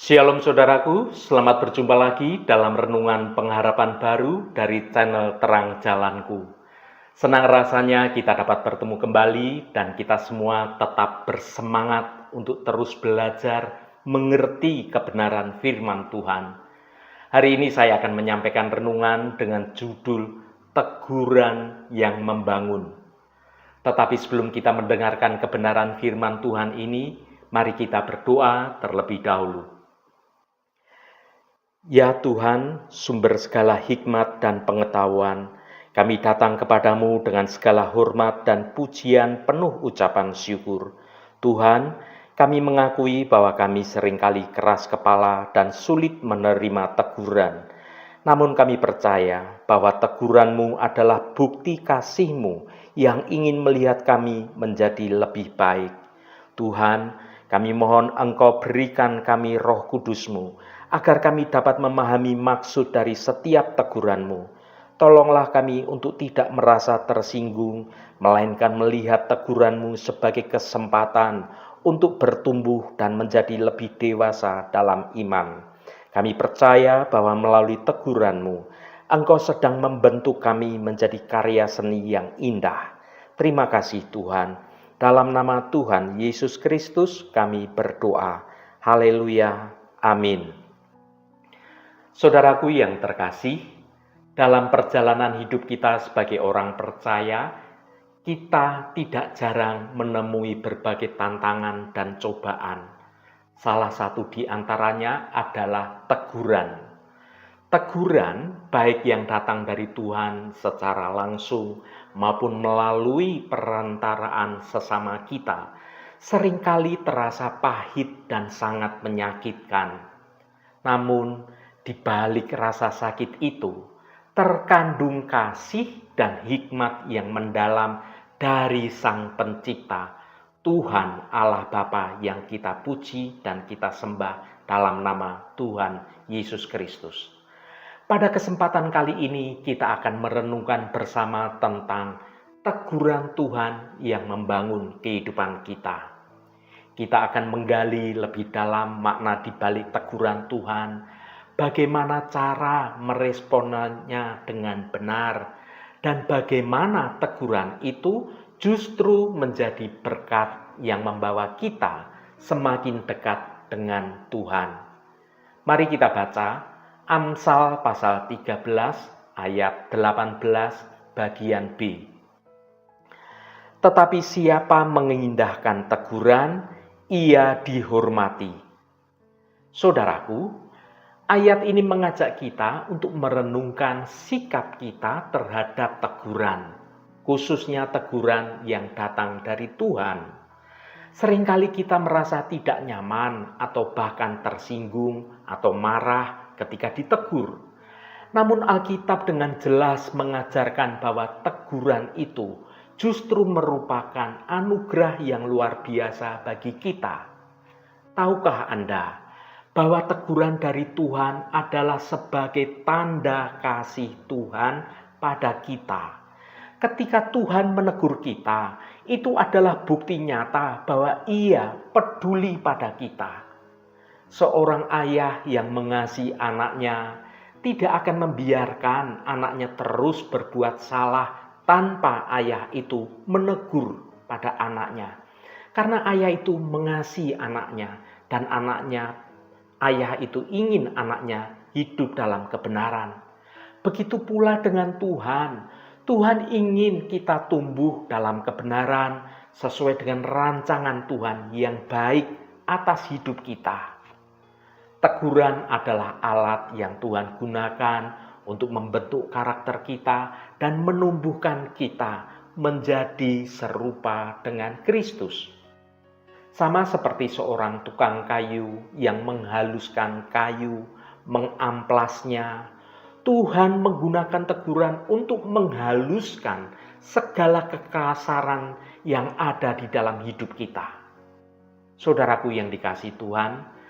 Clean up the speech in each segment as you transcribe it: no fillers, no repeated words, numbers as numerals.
Shalom saudaraku, selamat berjumpa lagi dalam renungan pengharapan baru dari channel Terang Jalanku. Senang rasanya kita dapat bertemu kembali dan kita semua tetap bersemangat untuk terus belajar mengerti kebenaran firman Tuhan. Hari ini saya akan menyampaikan renungan dengan judul Teguran yang Membangun. Tetapi sebelum kita mendengarkan kebenaran firman Tuhan ini, mari kita berdoa terlebih dahulu. Ya Tuhan, sumber segala hikmat dan pengetahuan, kami datang kepadamu dengan segala hormat dan pujian penuh ucapan syukur. Tuhan, kami mengakui bahwa kami seringkali keras kepala dan sulit menerima teguran. Namun kami percaya bahwa teguran-Mu adalah bukti kasih-Mu yang ingin melihat kami menjadi lebih baik. Tuhan, kami mohon Engkau berikan kami Roh Kudus-Mu, agar kami dapat memahami maksud dari setiap teguran-Mu. Tolonglah kami untuk tidak merasa tersinggung, melainkan melihat teguran-Mu sebagai kesempatan untuk bertumbuh dan menjadi lebih dewasa dalam iman. Kami percaya bahwa melalui teguran-Mu, Engkau sedang membentuk kami menjadi karya seni yang indah. Terima kasih Tuhan. Dalam nama Tuhan Yesus Kristus kami berdoa. Haleluya. Amin. Saudaraku yang terkasih, dalam perjalanan hidup kita sebagai orang percaya, kita tidak jarang menemui berbagai tantangan dan cobaan. Salah satu di antaranya adalah teguran. Teguran baik yang datang dari Tuhan secara langsung maupun melalui perantaraan sesama kita, seringkali terasa pahit dan sangat menyakitkan. Namun, di balik rasa sakit itu, terkandung kasih dan hikmat yang mendalam dari Sang Pencipta, Tuhan Allah Bapa yang kita puji dan kita sembah dalam nama Tuhan Yesus Kristus. Pada kesempatan kali ini kita akan merenungkan bersama tentang teguran Tuhan yang membangun kehidupan kita. Kita akan menggali lebih dalam makna di balik teguran Tuhan, bagaimana cara meresponnya dengan benar, dan bagaimana teguran itu justru menjadi berkat yang membawa kita semakin dekat dengan Tuhan. Mari kita baca Amsal pasal 13 ayat 18 bagian B. Tetapi siapa mengindahkan teguran, ia dihormati. Saudaraku, ayat ini mengajak kita untuk merenungkan sikap kita terhadap teguran, khususnya teguran yang datang dari Tuhan. Seringkali kita merasa tidak nyaman atau bahkan tersinggung atau marah ketika ditegur. Namun Alkitab dengan jelas mengajarkan bahwa teguran itu justru merupakan anugerah yang luar biasa bagi kita. Tahukah Anda bahwa teguran dari Tuhan adalah sebagai tanda kasih Tuhan pada kita? Ketika Tuhan menegur kita, itu adalah bukti nyata bahwa Ia peduli pada kita. Seorang ayah yang mengasihi anaknya tidak akan membiarkan anaknya terus berbuat salah tanpa ayah itu menegur pada anaknya. Karena ayah itu mengasihi anaknya dan ayah itu ingin anaknya hidup dalam kebenaran. Begitu pula dengan Tuhan. Tuhan ingin kita tumbuh dalam kebenaran sesuai dengan rancangan Tuhan yang baik atas hidup kita. Teguran adalah alat yang Tuhan gunakan untuk membentuk karakter kita dan menumbuhkan kita menjadi serupa dengan Kristus. Sama seperti seorang tukang kayu yang menghaluskan kayu, mengamplasnya, Tuhan menggunakan teguran untuk menghaluskan segala kekasaran yang ada di dalam hidup kita. Saudaraku yang dikasihi Tuhan,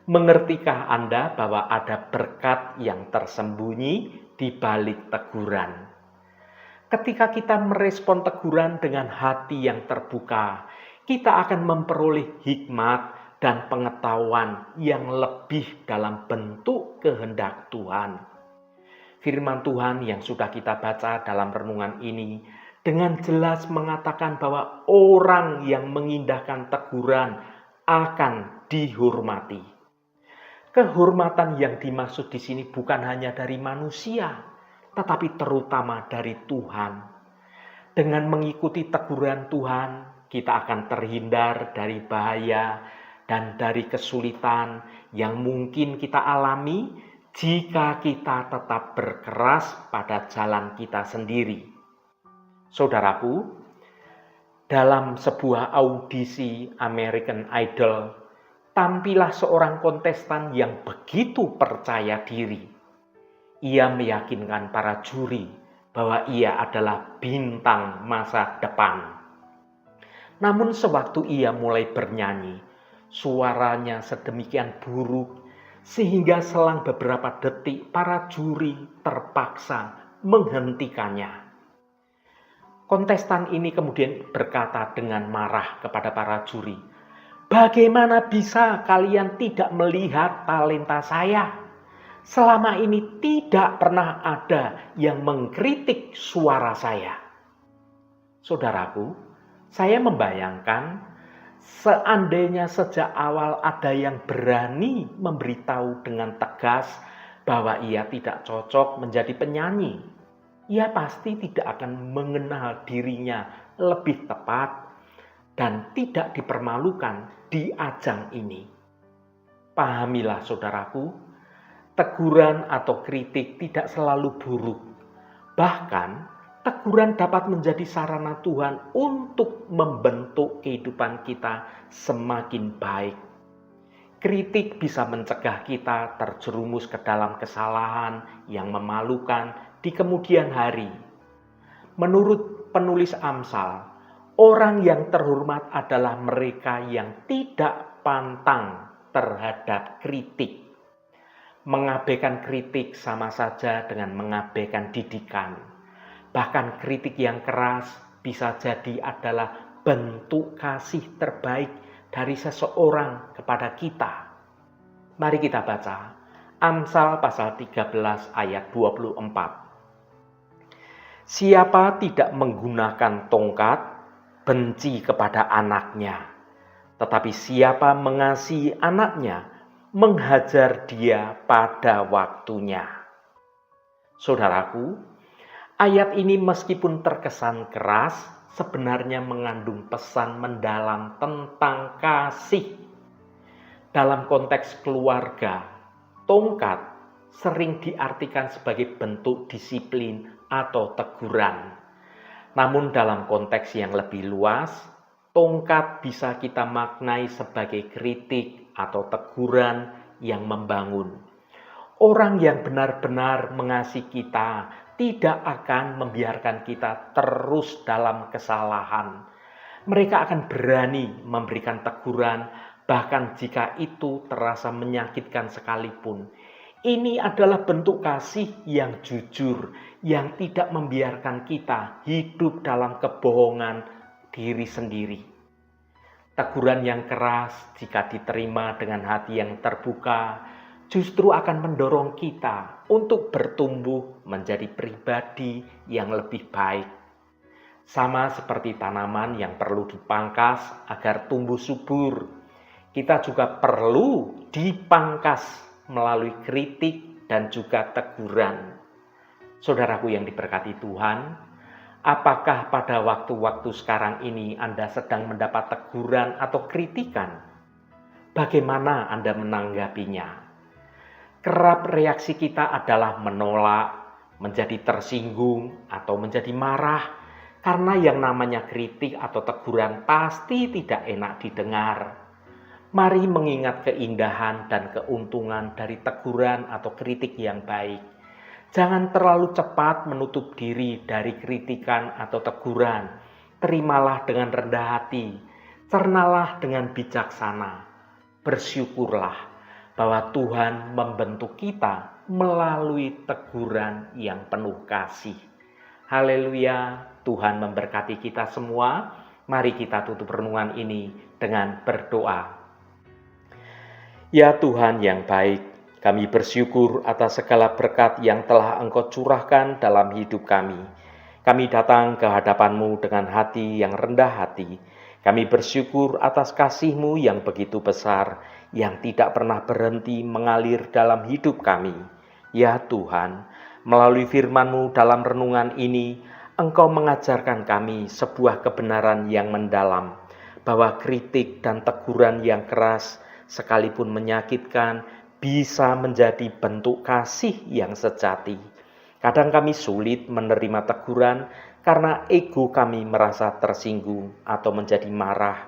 mengertikah Anda bahwa ada berkat yang tersembunyi di balik teguran? Ketika kita merespon teguran dengan hati yang terbuka, kita akan memperoleh hikmat dan pengetahuan yang lebih dalam bentuk kehendak Tuhan. Firman Tuhan yang sudah kita baca dalam renungan ini dengan jelas mengatakan bahwa orang yang mengindahkan teguran akan dihormati. Kehormatan yang dimaksud di sini bukan hanya dari manusia, tetapi terutama dari Tuhan. Dengan mengikuti teguran Tuhan, kita akan terhindar dari bahaya dan dari kesulitan yang mungkin kita alami jika kita tetap berkeras pada jalan kita sendiri. Saudaraku, dalam sebuah audisi American Idol, tampillah seorang kontestan yang begitu percaya diri. Ia meyakinkan para juri bahwa ia adalah bintang masa depan. Namun sewaktu ia mulai bernyanyi, suaranya sedemikian buruk sehingga selang beberapa detik para juri terpaksa menghentikannya. Kontestan ini kemudian berkata dengan marah kepada para juri, "Bagaimana bisa kalian tidak melihat talenta saya? Selama ini tidak pernah ada yang mengkritik suara saya." Saudaraku, saya membayangkan seandainya sejak awal ada yang berani memberitahu dengan tegas bahwa ia tidak cocok menjadi penyanyi, ia pasti tidak akan mengenal dirinya lebih tepat dan tidak dipermalukan di ajang ini. Pahamilah saudaraku, teguran atau kritik tidak selalu buruk. Bahkan, teguran dapat menjadi sarana Tuhan untuk membentuk kehidupan kita semakin baik. Kritik bisa mencegah kita terjerumus ke dalam kesalahan yang memalukan di kemudian hari. Menurut penulis Amsal, orang yang terhormat adalah mereka yang tidak pantang terhadap kritik. Mengabaikan kritik sama saja dengan mengabaikan didikan. Bahkan kritik yang keras bisa jadi adalah bentuk kasih terbaik dari seseorang kepada kita. Mari kita baca Amsal pasal 13 ayat 24. Siapa tidak menggunakan tongkat, benci kepada anaknya. Tetapi siapa mengasihi anaknya, menghajar dia pada waktunya. Saudaraku, ayat ini meskipun terkesan keras, sebenarnya mengandung pesan mendalam tentang kasih. Dalam konteks keluarga, tongkat sering diartikan sebagai bentuk disiplin atau teguran. Namun dalam konteks yang lebih luas, tongkat bisa kita maknai sebagai kritik atau teguran yang membangun. Orang yang benar-benar mengasihi kita tidak akan membiarkan kita terus dalam kesalahan. Mereka akan berani memberikan teguran, bahkan jika itu terasa menyakitkan sekalipun. Ini adalah bentuk kasih yang jujur, yang tidak membiarkan kita hidup dalam kebohongan diri sendiri. Teguran yang keras jika diterima dengan hati yang terbuka justru akan mendorong kita untuk bertumbuh menjadi pribadi yang lebih baik. Sama seperti tanaman yang perlu dipangkas agar tumbuh subur, kita juga perlu dipangkas melalui kritik dan juga teguran. Saudaraku yang diberkati Tuhan, apakah pada waktu-waktu sekarang ini Anda sedang mendapat teguran atau kritikan? Bagaimana Anda menanggapinya? Kerap reaksi kita adalah menolak, menjadi tersinggung, atau menjadi marah karena yang namanya kritik atau teguran pasti tidak enak didengar. Mari mengingat keindahan dan keuntungan dari teguran atau kritik yang baik. Jangan terlalu cepat menutup diri dari kritikan atau teguran. Terimalah dengan rendah hati, cernalah dengan bijaksana. Bersyukurlah bahwa Tuhan membentuk kita melalui teguran yang penuh kasih. Haleluya, Tuhan memberkati kita semua. Mari kita tutup renungan ini dengan berdoa. Ya Tuhan yang baik, kami bersyukur atas segala berkat yang telah Engkau curahkan dalam hidup kami. Kami datang ke hadapan-Mu dengan hati yang rendah hati. Kami bersyukur atas kasih-Mu yang begitu besar, yang tidak pernah berhenti mengalir dalam hidup kami. Ya Tuhan, melalui firman-Mu dalam renungan ini, Engkau mengajarkan kami sebuah kebenaran yang mendalam, bahwa kritik dan teguran yang keras sekalipun menyakitkan, bisa menjadi bentuk kasih yang sejati. Kadang kami sulit menerima teguran karena ego kami merasa tersinggung atau menjadi marah.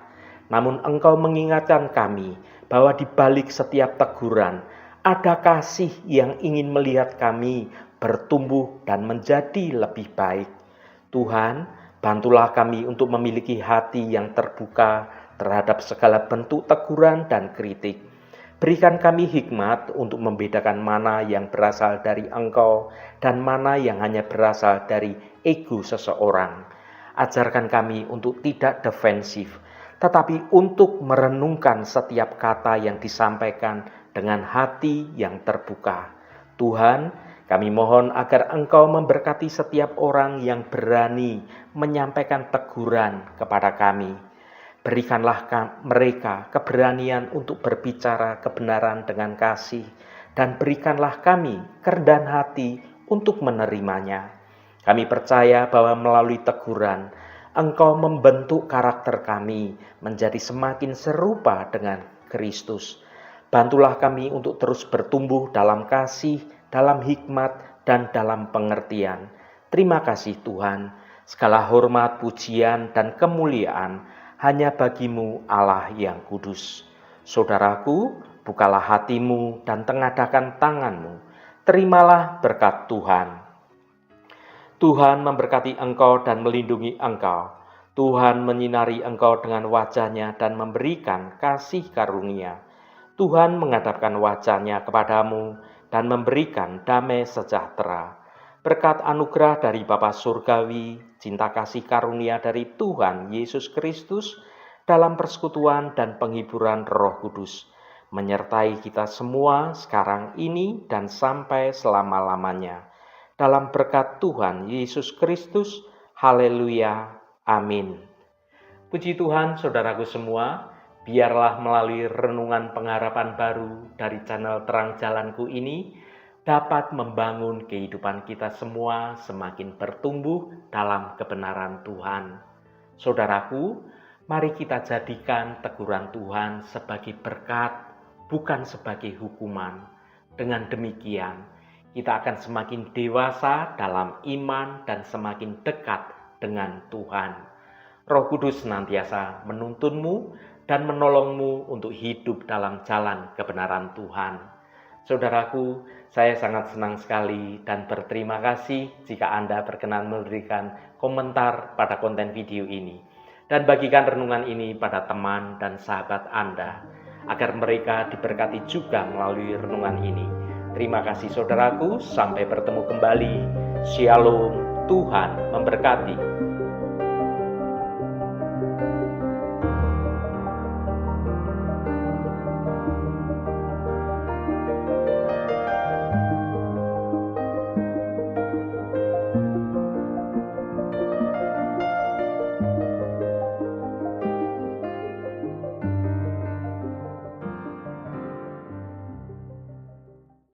Namun Engkau mengingatkan kami bahwa di balik setiap teguran ada kasih yang ingin melihat kami bertumbuh dan menjadi lebih baik. Tuhan, bantulah kami untuk memiliki hati yang terbuka terhadap segala bentuk teguran dan kritik. Berikan kami hikmat untuk membedakan mana yang berasal dari Engkau dan mana yang hanya berasal dari ego seseorang. Ajarkan kami untuk tidak defensif, tetapi untuk merenungkan setiap kata yang disampaikan dengan hati yang terbuka. Tuhan, kami mohon agar Engkau memberkati setiap orang yang berani menyampaikan teguran kepada kami. Berikanlah mereka keberanian untuk berbicara kebenaran dengan kasih, dan berikanlah kami kerendahan hati untuk menerimanya. Kami percaya bahwa melalui teguran, Engkau membentuk karakter kami menjadi semakin serupa dengan Kristus. Bantulah kami untuk terus bertumbuh dalam kasih, dalam hikmat, dan dalam pengertian. Terima kasih Tuhan, segala hormat, pujian, dan kemuliaan hanya bagimu Allah yang kudus. Saudaraku, bukalah hatimu dan tengadahkan tanganmu. Terimalah berkat Tuhan. Tuhan memberkati engkau dan melindungi engkau. Tuhan menyinari engkau dengan wajah-Nya dan memberikan kasih karunia. Tuhan menghadapkan wajah-Nya kepadamu dan memberikan damai sejahtera. Berkat anugerah dari Bapa Surgawi, cinta kasih karunia dari Tuhan Yesus Kristus, dalam persekutuan dan penghiburan Roh Kudus, menyertai kita semua sekarang ini dan sampai selama-lamanya. Dalam berkat Tuhan Yesus Kristus, haleluya, amin. Puji Tuhan, saudaraku semua, biarlah melalui renungan pengharapan baru dari channel Terang Jalanku ini, dapat membangun kehidupan kita semua semakin bertumbuh dalam kebenaran Tuhan. Saudaraku, mari kita jadikan teguran Tuhan sebagai berkat, bukan sebagai hukuman. Dengan demikian, kita akan semakin dewasa dalam iman dan semakin dekat dengan Tuhan. Roh Kudus senantiasa menuntunmu dan menolongmu untuk hidup dalam jalan kebenaran Tuhan. Saudaraku, saya sangat senang sekali dan berterima kasih jika Anda berkenan memberikan komentar pada konten video ini. Dan bagikan renungan ini pada teman dan sahabat Anda, agar mereka diberkati juga melalui renungan ini. Terima kasih saudaraku, sampai bertemu kembali. Shalom, Tuhan memberkati.